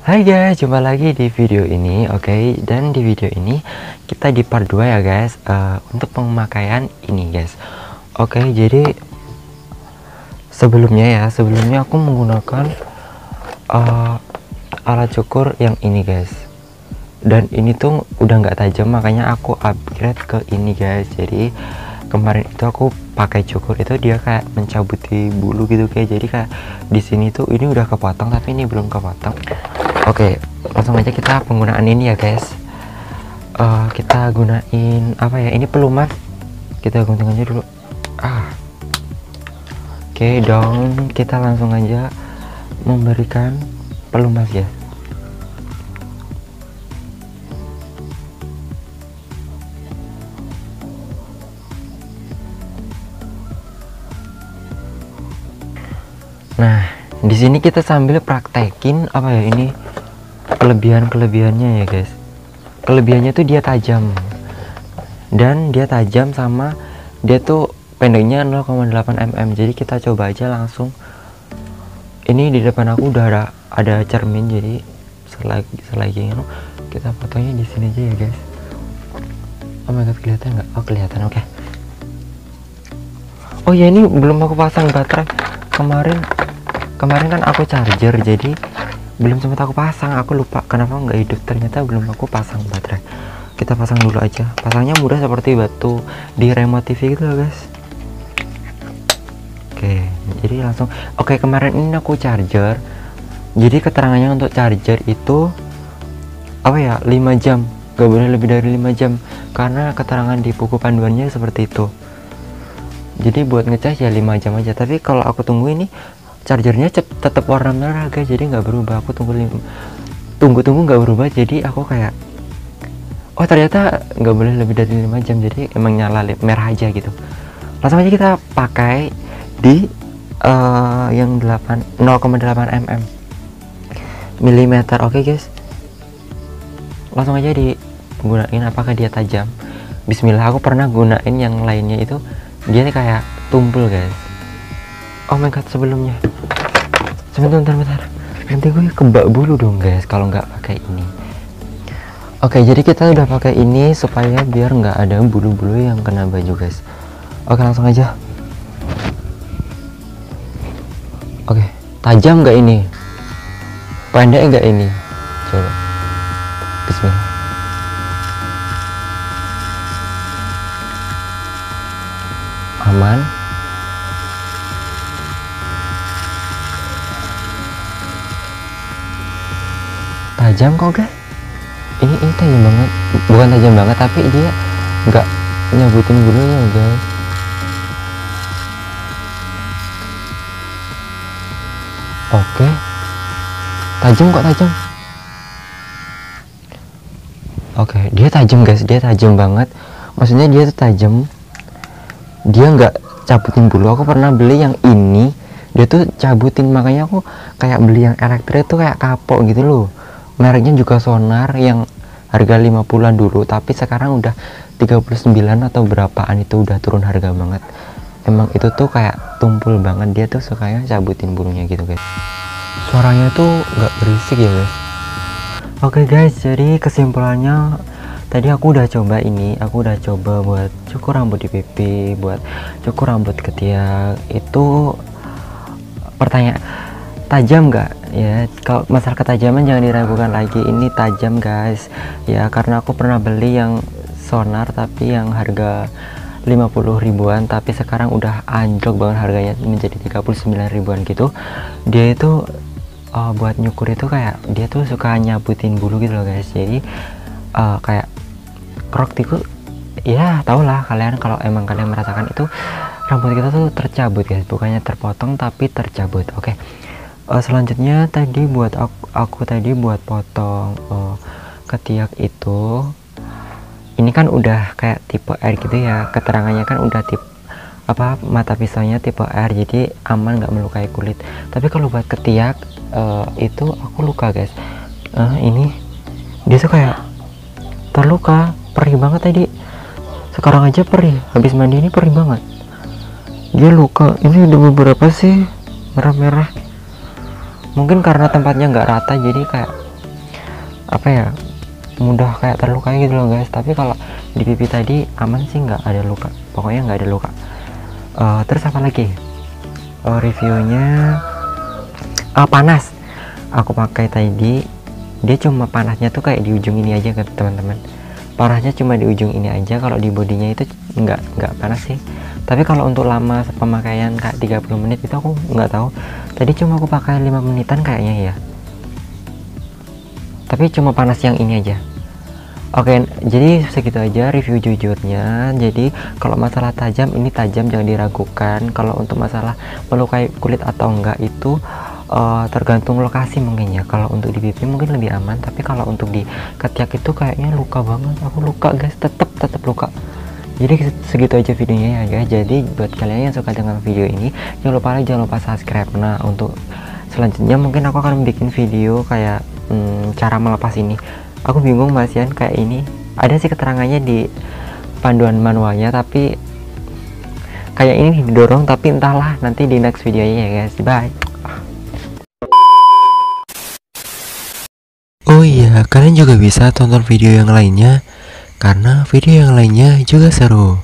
Hai guys, jumpa lagi di video ini. Oke, dan di video ini kita di part 2 ya guys, untuk pemakaian ini guys. Oke, jadi sebelumnya aku menggunakan alat cukur yang ini guys, dan ini tuh udah nggak tajam, makanya aku upgrade ke ini guys. Jadi kemarin itu aku pakai cukur itu dia kayak mencabuti bulu gitu guys. Jadi kayak di sini tuh ini udah kepotong tapi ini belum kepotong. Oke, langsung aja kita penggunaan ini ya guys. Kita gunain apa ya, ini pelumas, kita gunting aja dulu. Oke dong, kita langsung aja memberikan pelumas ya. Nah, di sini kita sambil praktekin apa ya, ini kelebihannya ya guys. Kelebihannya tuh dia tajam, dan dia tajam sama dia tuh pendeknya 0,8 mm. Jadi kita coba aja langsung. Ini di depan aku udah ada cermin, jadi selagi kita fotonya di sini aja ya guys. Oh my god, kelihatan nggak? Oh kelihatan, oke. Oh ya, ini belum aku pasang baterai. Kemarin kan aku charger, jadi belum sempat aku pasang. Aku lupa kenapa nggak hidup, ternyata belum aku pasang baterai. Kita pasang dulu aja. Pasangnya mudah seperti batu di remote TV gitu loh guys. Oke, jadi langsung. Oke, kemarin ini aku charger. Jadi keterangannya untuk charger itu apa ya, 5 jam, gak boleh lebih dari 5 jam, karena keterangan di buku panduannya seperti itu. Jadi buat ngecas ya 5 jam aja. Tapi kalau aku tunggu ini chargernya tetap warna merah guys, jadi nggak berubah. Aku tunggu nggak berubah, jadi aku kayak, oh ternyata nggak boleh lebih dari 5 jam, jadi emang nyala merah aja gitu. Langsung aja kita pakai di yang 0,8 mm. Oke guys, langsung aja digunain apakah dia tajam. Bismillah. Aku pernah gunain yang lainnya itu dia kayak tumpul guys. Oh my god, sebelumnya sebentar, nanti gue kebak bulu dong guys kalau nggak pakai ini. Oke, jadi kita udah pakai ini supaya biar nggak ada bulu-bulu yang kena baju guys. Oke, langsung aja. Oke, tajam nggak ini? Pendek nggak ini? Coba. Bismillah. Aman. Tajam kok guys. Ini tajam banget. Bukan tajam banget, tapi dia nggak nyabutin bulunya guys. Oke, tajam kok, tajam. Oke, dia tajam guys, dia tajam banget. Maksudnya dia tuh tajam, dia nggak cabutin bulu. Aku pernah beli yang ini, dia tuh cabutin, makanya aku kayak beli yang elektrik tuh kayak kapok gitu loh. Mereknya juga Sonar, yang harga 50-an dulu, tapi sekarang udah 39 atau berapaan, itu udah turun harga banget. Emang itu tuh kayak tumpul banget, dia tuh sukanya cabutin bulunya gitu guys. Suaranya tuh nggak berisik ya guys. Oke guys, jadi kesimpulannya tadi aku udah coba ini, aku udah coba buat cukur rambut di pipi, buat cukur rambut ketiak. Itu pertanyaan, tajam nggak ya? Kalau masalah ketajaman jangan diragukan lagi, ini tajam guys ya, karena aku pernah beli yang Sonar tapi yang harga 50 ribuan, tapi sekarang udah anjlok banget harganya menjadi 39 ribuan gitu. Dia itu buat nyukur itu kayak dia tuh suka nyabutin bulu gitu loh guys. Jadi kayak krok tiku ya, tau lah kalian kalau emang kalian merasakan itu rambut kita tuh tercabut guys, bukannya terpotong tapi tercabut. Oke. Selanjutnya tadi buat aku tadi buat potong ketiak itu, ini kan udah kayak tipe R gitu ya, keterangannya kan udah tipe apa, mata pisaunya tipe R, jadi aman nggak melukai kulit. Tapi kalau buat ketiak itu aku luka guys. Ini dia tuh kayak terluka, perih banget tadi. Sekarang aja perih, habis mandi ini perih banget. Dia luka, ini ada beberapa sih merah-merah. Mungkin karena tempatnya nggak rata, jadi kayak apa ya, mudah kayak terluka gitu loh guys. Tapi kalau di pipi tadi aman sih, nggak ada luka, pokoknya nggak ada luka. Terus apa lagi, reviewnya panas. Aku pakai tadi, dia cuma panasnya tuh kayak di ujung ini aja kan teman-teman, panasnya cuma di ujung ini aja. Kalau di bodinya itu nggak panas sih. Tapi kalau untuk lama pemakaian kayak 30 menit itu aku nggak tahu, tadi cuma aku pakai 5 menitan kayaknya ya, tapi cuma panas yang ini aja. Oke, jadi segitu aja review jujurnya. Jadi kalau masalah tajam, ini tajam, jangan diragukan. Kalau untuk masalah melukai kulit atau enggak itu tergantung lokasi mungkin ya. Kalau untuk di pipi mungkin lebih aman, tapi kalau untuk di ketiak itu kayaknya luka banget. Aku luka guys, tetap luka. Jadi segitu aja videonya ya guys. Jadi buat kalian yang suka dengan video ini, jangan lupa subscribe. Nah, untuk selanjutnya mungkin aku akan bikin video kayak cara melepas ini. Aku bingung masian kayak ini, ada sih keterangannya di panduan manualnya, tapi kayak ini didorong, tapi entahlah, nanti di next videonya ya guys. Bye. Oh iya, kalian juga bisa tonton video yang lainnya karena video yang lainnya juga seru.